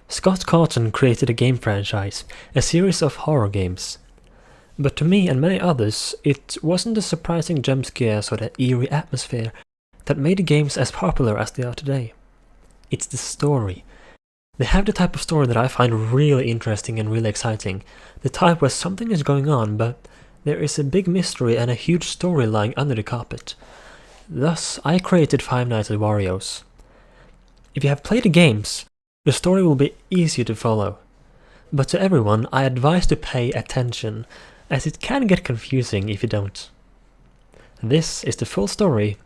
Scott Cawthon created a game franchise, a series of horror games. But to me and many others, it wasn't the surprising jump scares or the eerie atmosphere that made the games as popular as they are today. It's the story. They have the type of story that I find really interesting and really exciting, the type where something is going on, but there is a big mystery and a huge story lying under the carpet. Thus, I created Five Nights at Wario's. If you have played the games, the story will be easier to follow. But to everyone, I advise to pay attention, as it can get confusing if you don't. This is the full story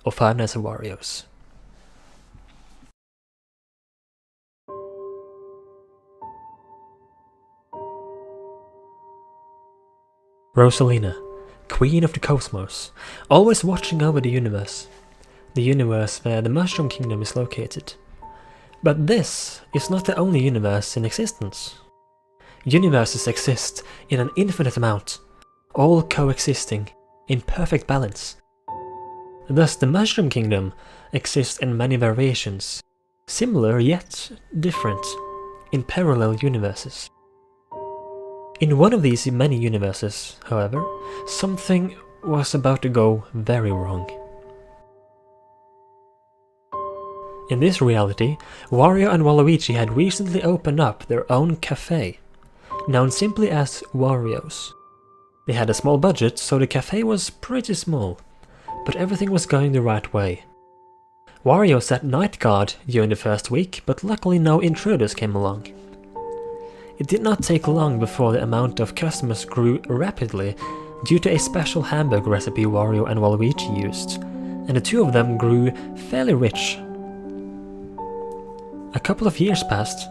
of Five Nights at Wario's. Rosalina, Queen of the Cosmos, always watching over the universe where the Mushroom Kingdom is located. But this is not the only universe in existence. Universes exist in an infinite amount, all coexisting in perfect balance. Thus the Mushroom Kingdom exists in many variations, similar yet different, in parallel universes. In one of these many universes, however, something was about to go very wrong. In this reality, Wario and Waluigi had recently opened up their own cafe, known simply as Wario's. They had a small budget, so the cafe was pretty small, but everything was going the right way. Wario sat night guard during the first week, but luckily no intruders came along. It did not take long before the amount of customers grew rapidly due to a special hamburger recipe Wario and Waluigi used, and the two of them grew fairly rich. A couple of years passed,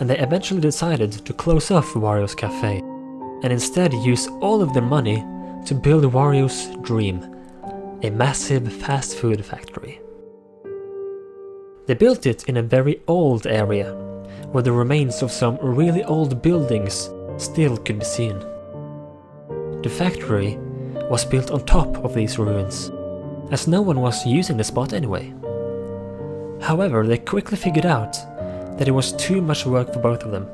and they eventually decided to close off Wario's cafe, and instead use all of their money to build Wario's dream, a massive fast food factory. They built it in a very old area, where the remains of some really old buildings still could be seen. The factory was built on top of these ruins, as no one was using the spot anyway. However, they quickly figured out that it was too much work for both of them,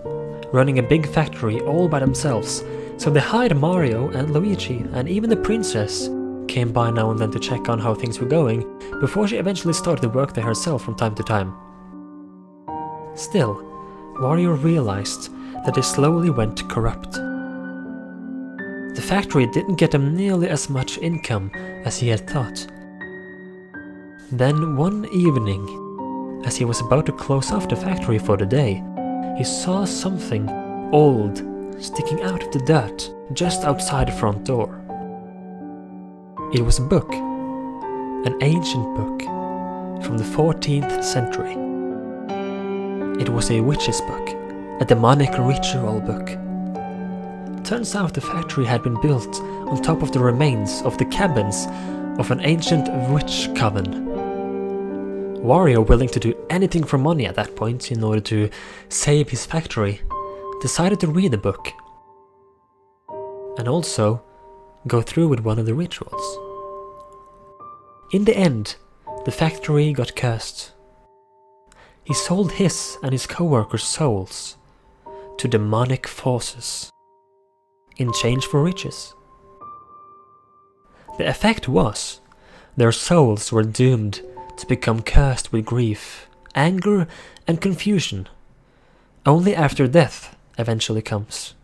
running a big factory all by themselves, so they hired Mario and Luigi, and even the princess came by now and then to check on how things were going, before she eventually started to work there herself from time to time. Still, Wario realized that they slowly went corrupt. The factory didn't get him nearly as much income as he had thought. Then one evening, as he was about to close off the factory for the day, he saw something old sticking out of the dirt just outside the front door. It was a book, an ancient book from the 14th century. It was a witch's book, a demonic ritual book. Turns out the factory had been built on top of the remains of the cabins of an ancient witch coven. Wario, willing to do anything for money at that point in order to save his factory, decided to read the book and also go through with one of the rituals. In the end, the factory got cursed. He sold his and his co-workers' souls to demonic forces in change for riches. The effect was their souls were doomed to become cursed with grief, anger, and confusion. Only after death eventually comes.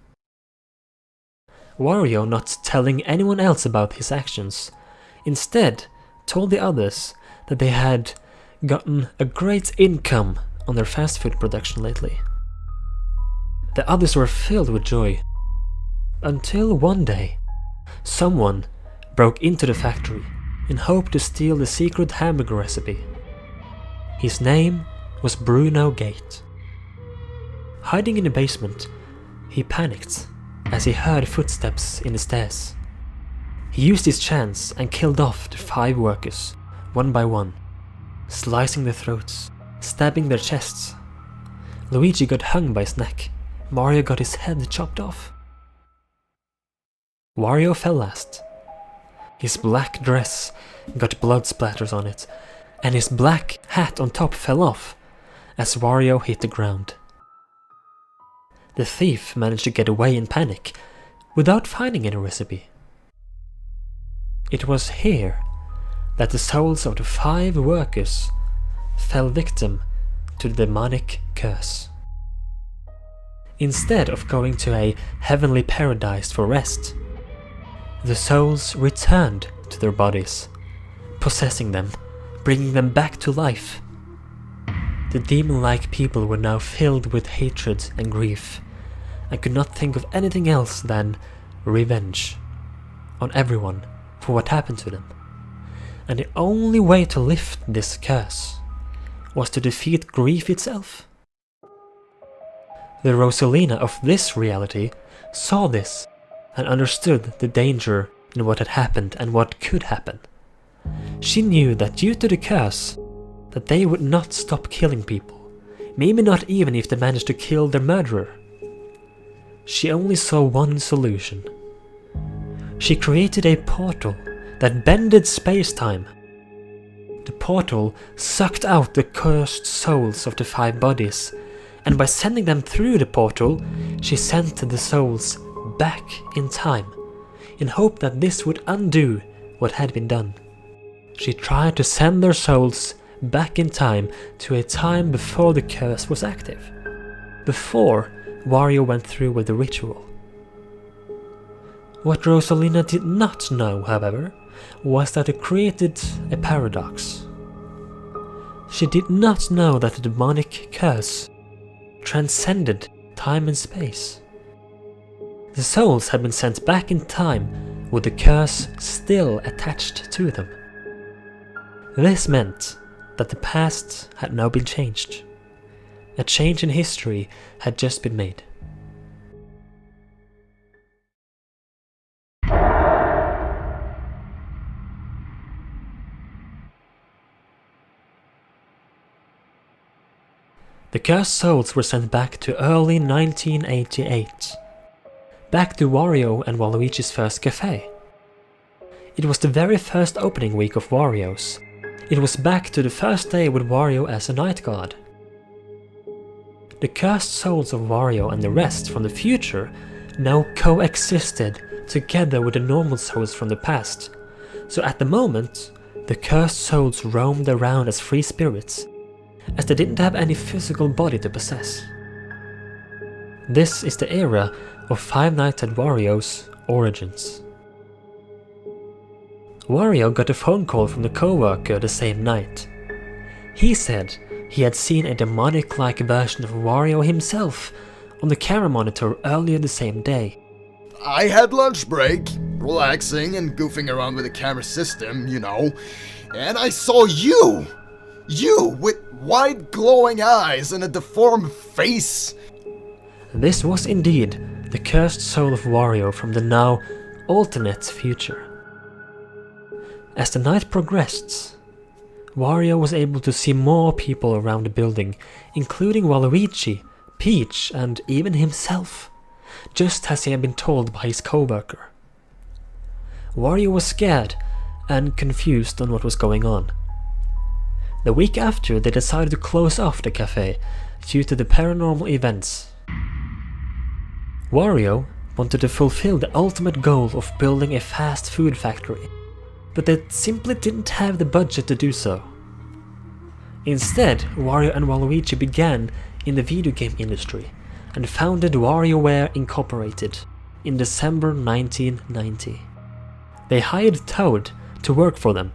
Wario, not telling anyone else about his actions, instead told the others that they had gotten a great income on their fast food production lately. The others were filled with joy, until one day, someone broke into the factory in hope to steal the secret hamburger recipe. His name was Bruno Gate. Hiding in the basement, he panicked as he heard footsteps in the stairs. He used his chance and killed off the 5 workers, one by one, slicing their throats, stabbing their chests. Luigi got hung by his neck. Mario got his head chopped off. Wario fell last. His black dress got blood splatters on it, and his black hat on top fell off as Wario hit the ground. the thief managed to get away in panic without finding any recipe. It was here that the souls of the 5 workers fell victim to the demonic curse. Instead of going to a heavenly paradise for rest, the souls returned to their bodies, possessing them, bringing them back to life. The demon-like people were now filled with hatred and grief, and could not think of anything else than revenge on everyone for what happened to them. And the only way to lift this curse was to defeat grief itself. The Rosalina of this reality saw this and understood the danger in what had happened and what could happen. She knew that due to the curse, that they would not stop killing people, maybe not even if they managed to kill their murderer. She only saw one solution. She created a portal that bended space-time. The portal sucked out the cursed souls of the 5 bodies, and by sending them through the portal, she sent the souls back in time, in hope that this would undo what had been done. She tried to send their souls back in time to a time before the curse was active, before Wario went through with the ritual. What Rosalina did not know, however, was that it created a paradox. She did not know that the demonic curse transcended time and space. The souls had been sent back in time with the curse still attached to them. This meant that the past had now been changed. A change in history had just been made. The cursed souls were sent back to early 1988. Back to Wario and Waluigi's first cafe. It was the very first opening week of Wario's. It was back to the first day with Wario as a night god. The cursed souls of Wario and the rest from the future now coexisted together with the normal souls from the past. So at the moment, the cursed souls roamed around as free spirits, as they didn't have any physical body to possess. This is the era of Five Nights at Wario's origins. Wario got a phone call from the co-worker the same night. He said he had seen a demonic-like version of Wario himself on the camera monitor earlier the same day. I had lunch break, relaxing and goofing around with the camera system, you know, and I saw you! You with wide glowing eyes and a deformed face! This was indeed the cursed soul of Wario from the now alternate future. As the night progressed, Wario was able to see more people around the building, including Waluigi, Peach and even himself, just as he had been told by his co-worker. Wario was scared and confused on what was going on. The week after, they decided to close off the cafe due to the paranormal events. Wario wanted to fulfill the ultimate goal of building a fast food factory, but they simply didn't have the budget to do so. Instead, Wario and Waluigi began in the video game industry and founded WarioWare Incorporated in December 1990. They hired Toad to work for them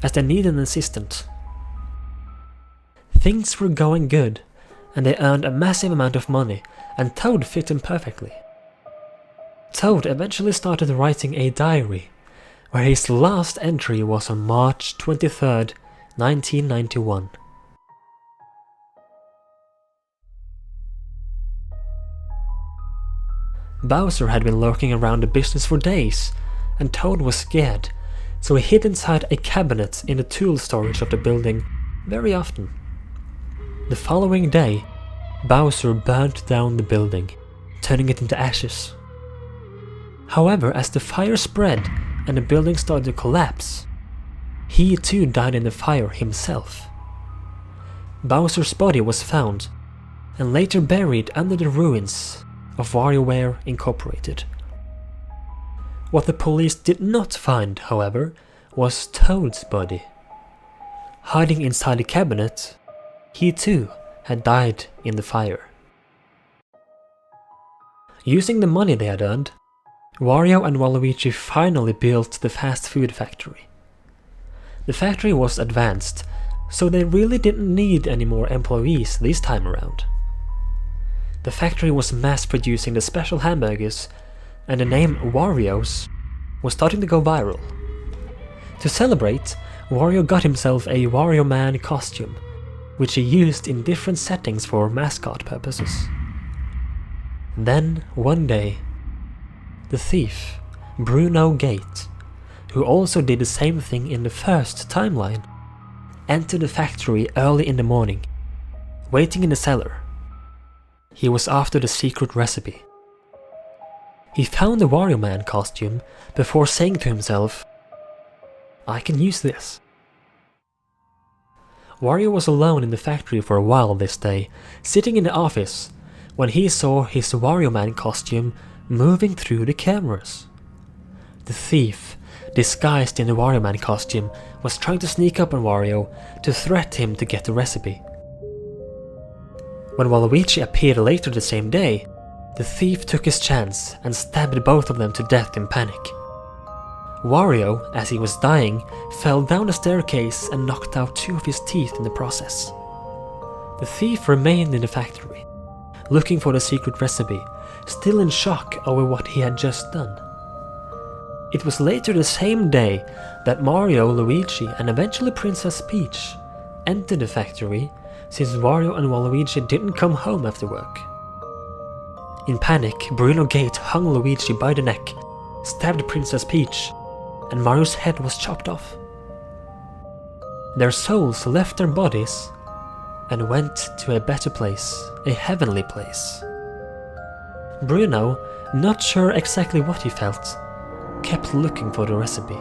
as they needed an assistant. Things were going good, and they earned a massive amount of money, and Toad fit in perfectly. Toad eventually started writing a diary, where his last entry was on March 23rd, 1991. Bowser had been lurking around the business for days, and Toad was scared, so he hid inside a cabinet in the tool storage of the building very often. The following day, Bowser burnt down the building, turning it into ashes. However, as the fire spread and the building started to collapse, he too died in the fire himself. Bowser's body was found, and later buried under the ruins of WarioWare Incorporated. What the police did not find, however, was Toad's body. Hiding inside the cabinet, he too had died in the fire. Using the money they had earned, Wario and Waluigi finally built the fast food factory. The factory was advanced, so they really didn't need any more employees this time around. The factory was mass-producing the special hamburgers, and the name Wario's was starting to go viral. To celebrate, Wario got himself a Wario Man costume, which he used in different settings for mascot purposes. Then, one day, the thief, Bruno Gate, who also did the same thing in the first timeline, entered the factory early in the morning, waiting in the cellar. He was after the secret recipe. He found the Wario Man costume before saying to himself, "I can use this." Wario was alone in the factory for a while this day, sitting in the office, when he saw his Wario Man costume moving through the cameras. The thief, disguised in the Wario Man costume, was trying to sneak up on Wario to threat him to get the recipe. When Waluigi appeared later the same day, the thief took his chance and stabbed both of them to death in panic. Wario, as he was dying, fell down the staircase and knocked out 2 of his teeth in the process. The thief remained in the factory, looking for the secret recipe, still in shock over what he had just done. It was later the same day that Mario, Luigi, and eventually Princess Peach entered the factory, since Wario and Waluigi didn't come home after work. In panic, Bruno Gate hung Luigi by the neck, stabbed Princess Peach, and Mario's head was chopped off. Their souls left their bodies and went to a better place, a heavenly place. Bruno, not sure exactly what he felt, kept looking for the recipe.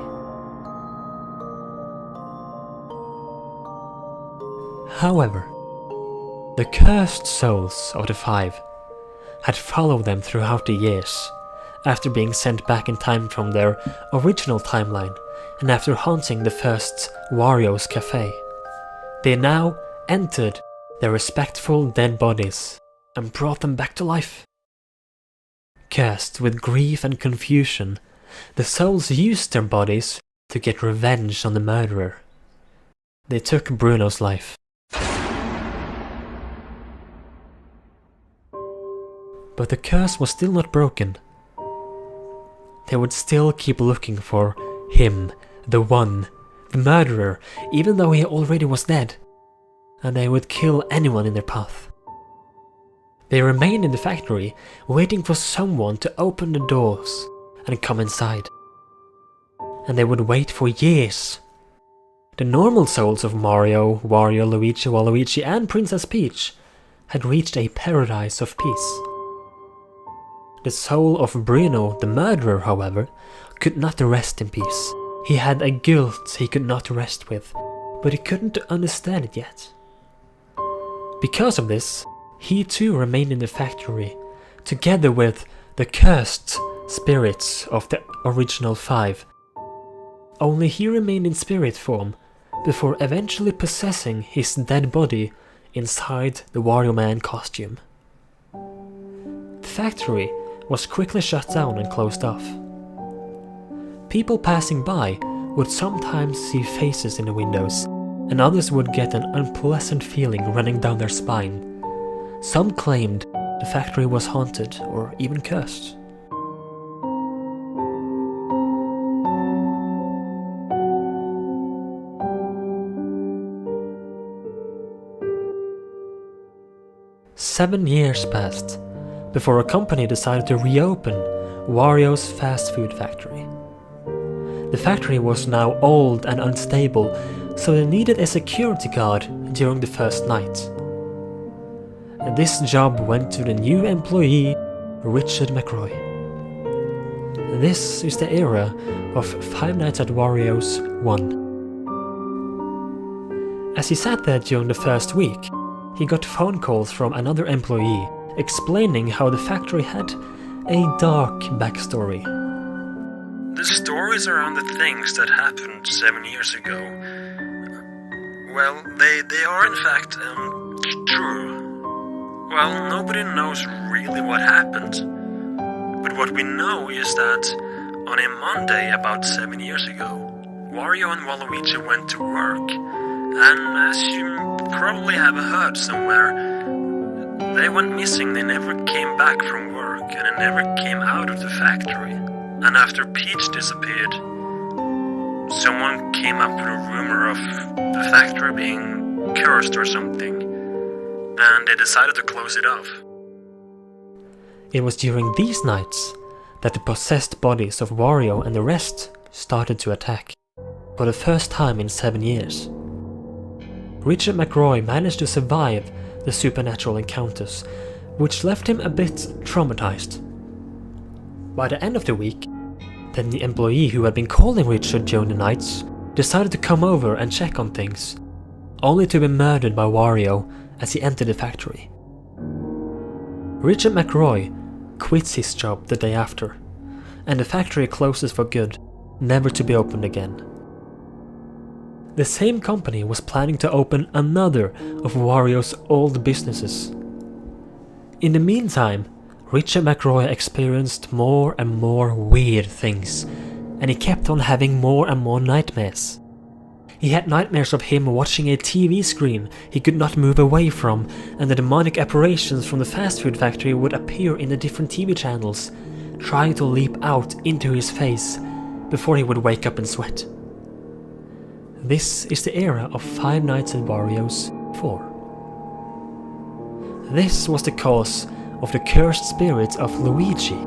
However, the cursed souls of the 5 had followed them throughout the years, after being sent back in time from their original timeline and after haunting the first Wario's Cafe. They now entered their respectful dead bodies and brought them back to life. Cursed with grief and confusion, the souls used their bodies to get revenge on the murderer. They took Bruno's life. But the curse was still not broken. They would still keep looking for him, the one, the murderer, even though he already was dead, and they would kill anyone in their path. They remained in the factory, waiting for someone to open the doors and come inside. And they would wait for years. The normal souls of Mario, Wario, Luigi, Waluigi, and Princess Peach had reached a paradise of peace. The soul of Bruno, the murderer, however, could not rest in peace. He had a guilt he could not rest with, but he couldn't understand it yet. Because of this, he too remained in the factory, together with the cursed spirits of the original 5. Only he remained in spirit form, before eventually possessing his dead body inside the Wario Man costume. The factory was quickly shut down and closed off. People passing by would sometimes see faces in the windows, and others would get an unpleasant feeling running down their spine. Some claimed the factory was haunted or even cursed. Seven years passed before a company decided to reopen Wario's fast food factory. The factory was now old and unstable, so they needed a security guard during the first night. And this job went to the new employee, Richard McRoy. This is the era of Five Nights at Wario's 1. As he sat there during the first week, he got phone calls from another employee explaining how the factory had a dark backstory. The stories around the things that happened 7 years ago, well, they are in fact true. Well, nobody knows really what happened, but what we know is that on a Monday about 7 years ago, Wario and Waluigi went to work, and as you probably have heard somewhere, they went missing. They never came back from work, and they never came out of the factory. And after Peach disappeared, someone came up with a rumor of the factory being cursed or something, and they decided to close it off. It was during these nights that the possessed bodies of Wario and the rest started to attack, for the first time in 7 years. Richard McRoy managed to survive the supernatural encounters, which left him a bit traumatized. By the end of the week, then the employee who had been calling Richard during the nights decided to come over and check on things, only to be murdered by Wario as he entered the factory. Richard McRoy quits his job the day after, and the factory closes for good, never to be opened again. The same company was planning to open another of Wario's old businesses. In the meantime, Richard McRoy experienced more and more weird things, and he kept on having more and more nightmares. He had nightmares of him watching a TV screen he could not move away from, and the demonic apparitions from the fast food factory would appear in the different TV channels, trying to leap out into his face before he would wake up and sweat. This is the era of Five Nights at Wario's 4. This was the cause of the cursed spirit of Luigi,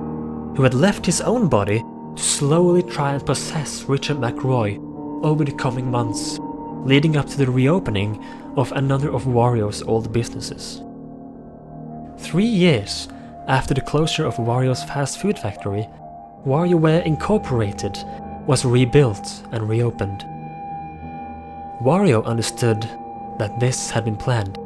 who had left his own body to slowly try and possess Richard McRoy over the coming months, leading up to the reopening of another of Wario's old businesses. 3 years after the closure of Wario's fast food factory, WarioWare Incorporated was rebuilt and reopened. Wario understood that this had been planned.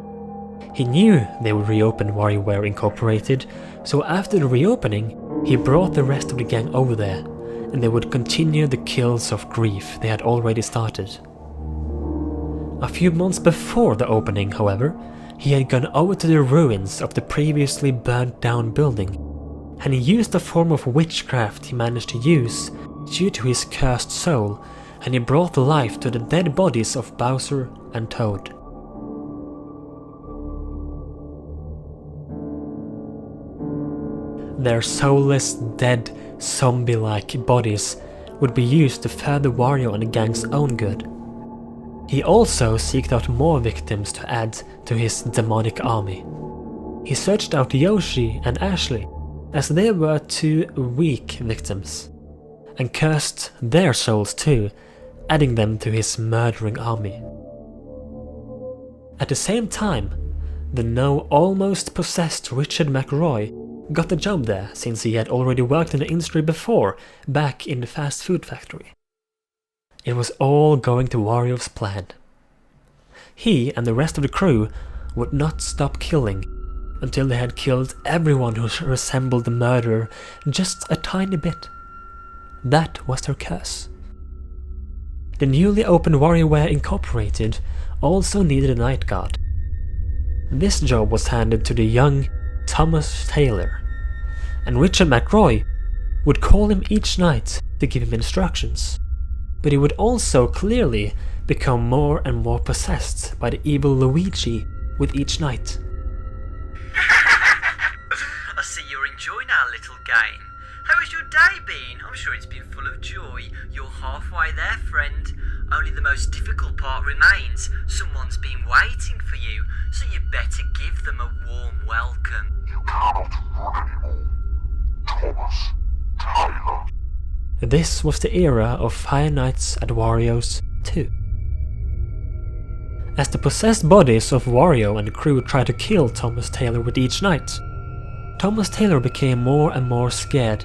He knew they would reopen WarioWare Incorporated, so after the reopening, he brought the rest of the gang over there, and they would continue the kills of grief they had already started. A few months before the opening, however, he had gone over to the ruins of the previously burnt down building, and he used a form of witchcraft he managed to use due to his cursed soul, and he brought life to the dead bodies of Bowser and Toad. Their soulless, dead, zombie-like bodies would be used to further Wario and the gang's own good. He also sought out more victims to add to his demonic army. He searched out Yoshi and Ashley, as they were 2 weak victims, and cursed their souls too, adding them to his murdering army. At the same time, the now almost possessed Richard McRoy got the job there since he had already worked in the industry before, back in the fast food factory. It was all going to Wario's plan. He and the rest of the crew would not stop killing until they had killed everyone who resembled the murderer just a tiny bit. That was their curse. The newly opened WarioWare Incorporated also needed a night guard. This job was handed to the young Thomas Taylor, and Richard McRoy would call him each night to give him instructions, but he would also clearly become more and more possessed by the evil Luigi with each night. I see you're enjoying our little game. How has your day been? I'm sure it's been full of joy. You're halfway there, friend. Only the most difficult part remains. Someone's been waiting for you, so you better give them a warm welcome. You cannot run anymore. Thomas Taylor. This was the era of Five Nights at Wario's 2. As the possessed bodies of Wario and the crew tried to kill Thomas Taylor with each night, Thomas Taylor became more and more scared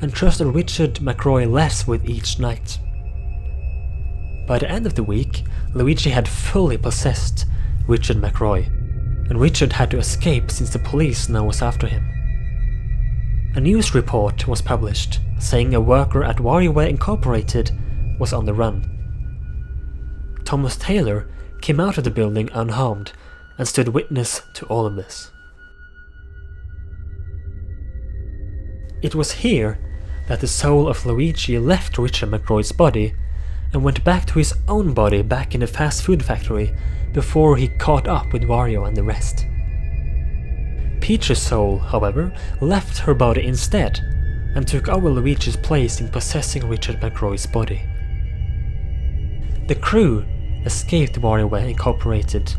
and trusted Richard McRoy less with each night. By the end of the week, Luigi had fully possessed Richard McRoy, and Richard had to escape since the police now was after him. A news report was published saying a worker at Wario Incorporated was on the run. Thomas Taylor came out of the building unharmed and stood witness to all of this. It was here that the soul of Luigi left Richard McRoy's body and went back to his own body back in the fast food factory before he caught up with Wario and the rest. Peach's soul, however, left her body instead and took over Luigi's place in possessing Richard McRoy's body. The crew escaped WarioWare Incorporated,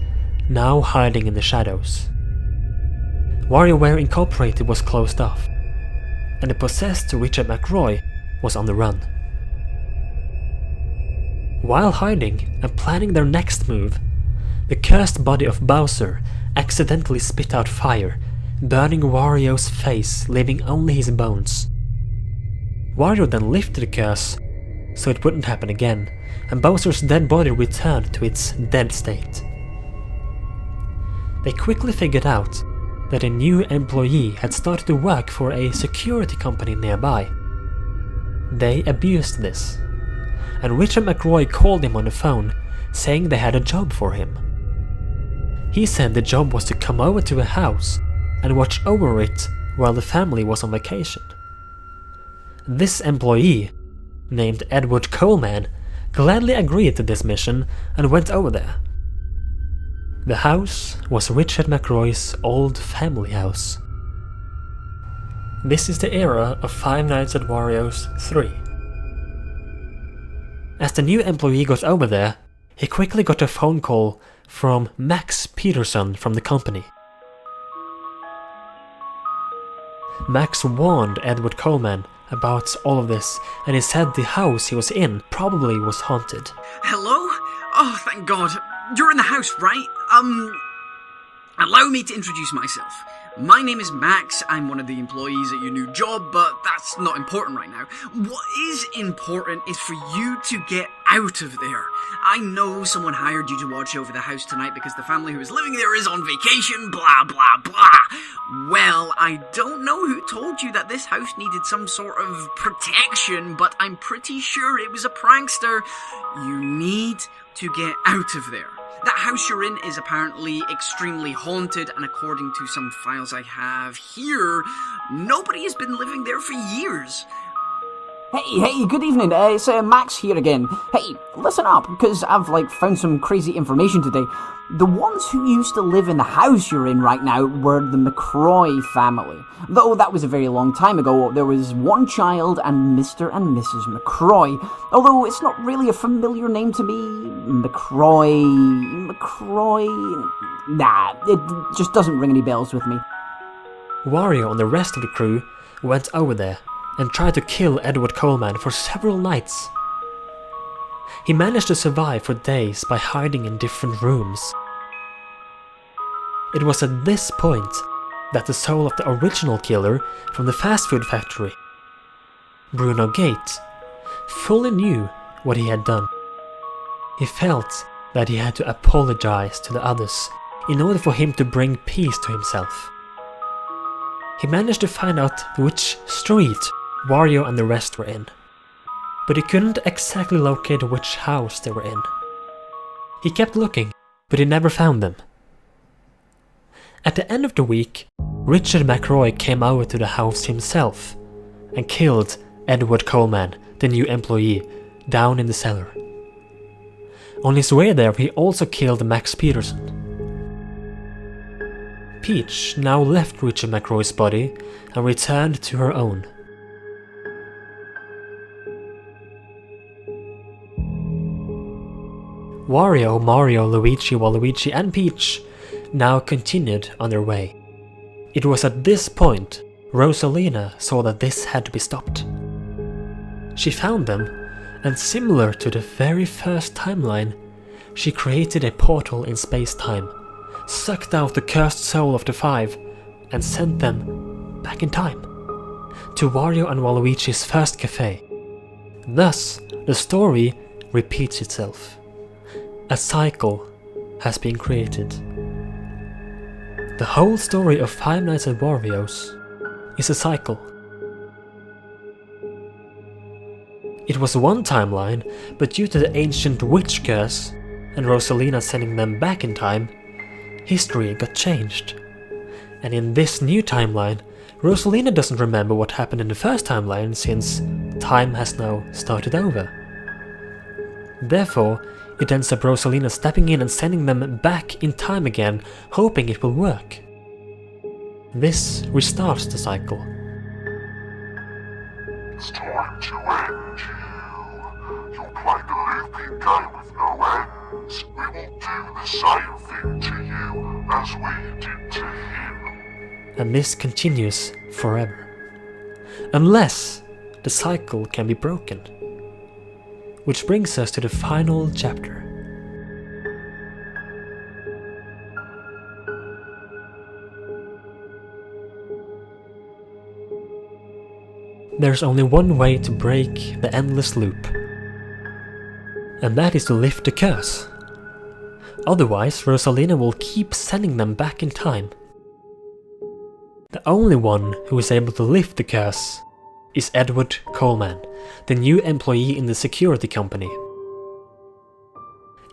now hiding in the shadows. WarioWare Incorporated was closed off, and the possessed Richard McRoy was on the run. While hiding and planning their next move, the cursed body of Bowser accidentally spit out fire, burning Wario's face, leaving only his bones. Wario then lifted the curse so it wouldn't happen again, and Bowser's dead body returned to its dead state. They quickly figured out that a new employee had started to work for a security company nearby. They abused this, and Richard McRoy called him on the phone, saying they had a job for him. He said the job was to come over to a house and watch over it while the family was on vacation. This employee, named Edward Coleman, gladly agreed to this mission and went over there. The house was Richard McRoy's old family house. This is the era of Five Nights at Wario's 3. As the new employee got over there, he quickly got a phone call from Max Peterson from the company. Max warned Edward Coleman about all of this, and he said the house he was in probably was haunted. Hello? Oh, thank God. You're in the house, right? Allow me to introduce myself. My name is Max. I'm one of the employees at your new job, but that's not important right now. What is important is for you to get out of there. I know someone hired you to watch over the house tonight because the family who is living there is on vacation, blah, blah, blah. Well, I don't know who told you that this house needed some sort of protection, but I'm pretty sure it was a prankster. You need to get out of there. That house you're in is apparently extremely haunted, and according to some files I have here, nobody has been living there for years. Hey, good evening, it's Max here again. Hey, listen up, because I've, found some crazy information today. The ones who used to live in the house you're in right now were the McRoy family. Though that was a very long time ago, there was one child and Mr. and Mrs. McRoy. Although it's not really a familiar name to me. McRoy... Nah, it just doesn't ring any bells with me. Wario and the rest of the crew went over there and tried to kill Edward Coleman for several nights. He managed to survive for days by hiding in different rooms. It was at this point that the soul of the original killer from the fast food factory, Bruno Gate, fully knew what he had done. He felt that he had to apologize to the others in order for him to bring peace to himself. He managed to find out which street Wario and the rest were in, but he couldn't exactly locate which house they were in. He kept looking, but he never found them. At the end of the week, Richard McRoy came over to the house himself and killed Edward Coleman, the new employee, down in the cellar. On his way there, he also killed Max Peterson. Peach now left Richard McRoy's body and returned to her own. Wario, Mario, Luigi, Waluigi and Peach now continued on their way. It was at this point Rosalina saw that this had to be stopped. She found them, and similar to the very first timeline, she created a portal in space-time, sucked out the cursed soul of the five, and sent them back in time to Wario and Waluigi's first cafe. Thus, the story repeats itself. A cycle has been created. The whole story of Five Nights at Wario's is a cycle. It was one timeline, but due to the ancient witch curse and Rosalina sending them back in time, history got changed. And in this new timeline, Rosalina doesn't remember what happened in the first timeline since time has now started over. Therefore, it ends up Rosalina stepping in and sending them back in time again, hoping it will work. This restarts the cycle. It's time to end you. You're playing a looping game with no ends. We will do the same thing to you as we did to him. And this continues forever. Unless the cycle can be broken. Which brings us to the final chapter. There's only one way to break the endless loop. And that is to lift the curse. Otherwise, Rosalina will keep sending them back in time. The only one who is able to lift the curse is Edward Coleman, the new employee in the security company.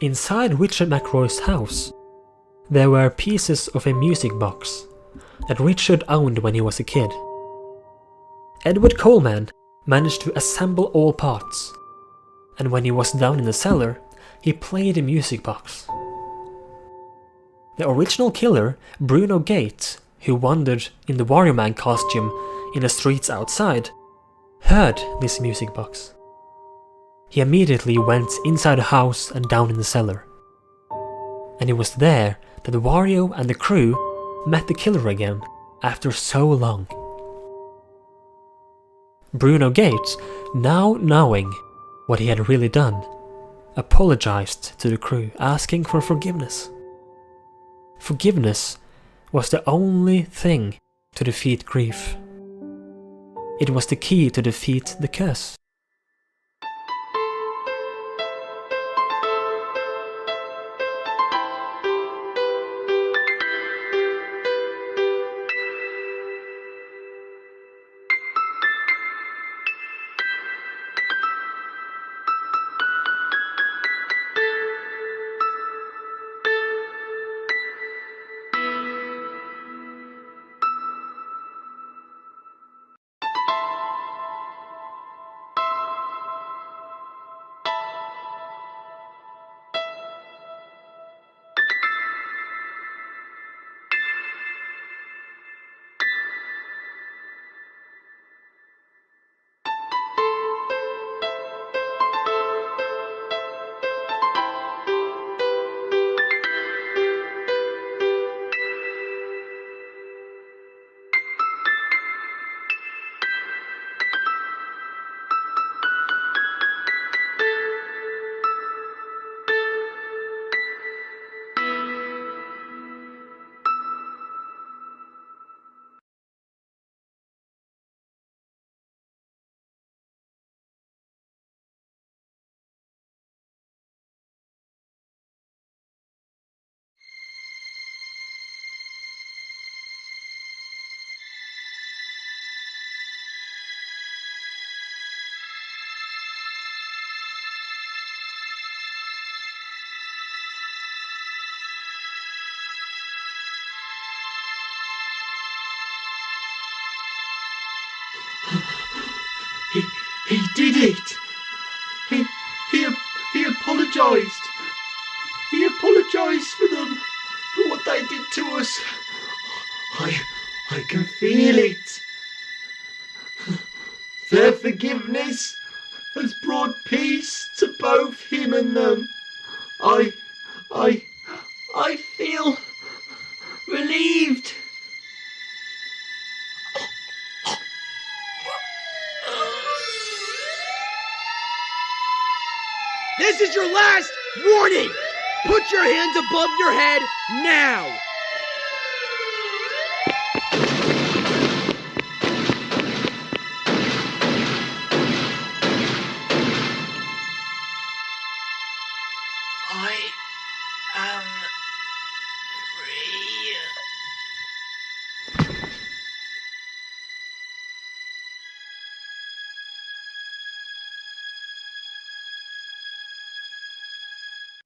Inside Richard McRoy's house, there were pieces of a music box that Richard owned when he was a kid. Edward Coleman managed to assemble all parts, and when he was down in the cellar, he played the music box. The original killer, Bruno Gate, who wandered in the Wario Man costume in the streets outside, heard this music box. He immediately went inside the house and down in the cellar. And it was there that Wario and the crew met the killer again after so long. Bruno Gates, now knowing what he had really done, apologized to the crew, asking for forgiveness. Forgiveness was the only thing to defeat grief. It was the key to defeat the curse. He did it! He apologised! He apologised for them, for what they did to us. I can feel it. Their forgiveness has brought peace to both him and them. I feel relieved. This is your last warning! Put your hands above your head now! I am free.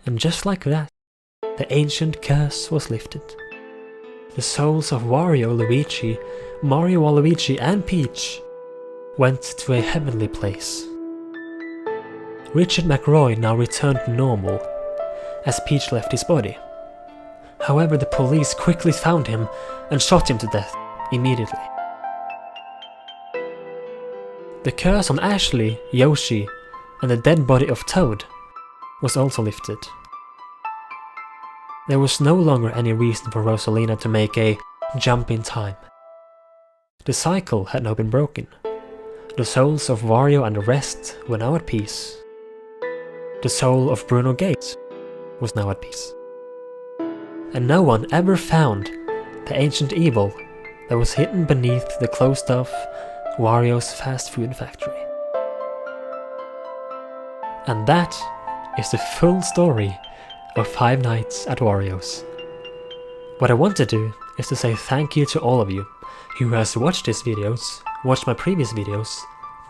And just like that, the ancient curse was lifted. The souls of Wario, Luigi, Mario, Waluigi and Peach went to a heavenly place. Richard McRoy now returned to normal, as Peach left his body. However, the police quickly found him and shot him to death immediately. The curse on Ashley, Yoshi, and the dead body of Toad was also lifted. There was no longer any reason for Rosalina to make a jump in time. The cycle had now been broken. The souls of Wario and the rest were now at peace. The soul of Bruno Gates was now at peace. And no one ever found the ancient evil that was hidden beneath the closed-off Wario's fast food factory. And that is the full story of Five Nights at Wario's. What I want to do is to say thank you to all of you who has watched these videos, watched my previous videos,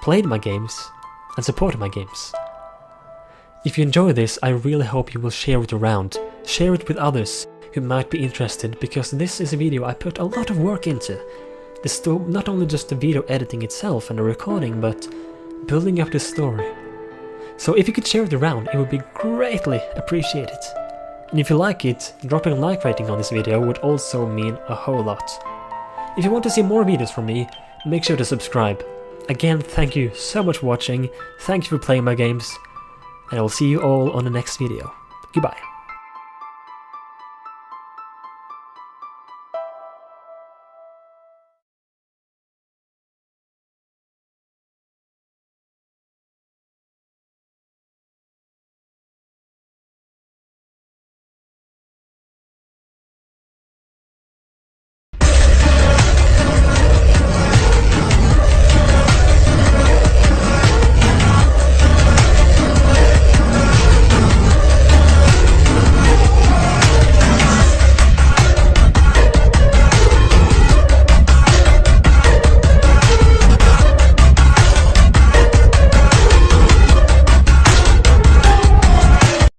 played my games, and supported my games. If you enjoy this, I really hope you will share it around, share it with others who might be interested, because this is a video I put a lot of work into. Not only just the video editing itself and the recording, but building up the story. So if you could share it around, it would be greatly appreciated. And if you like it, dropping a like rating on this video would also mean a whole lot. If you want to see more videos from me, make sure to subscribe. Again, thank you so much for watching, thank you for playing my games, and I will see you all on the next video. Goodbye.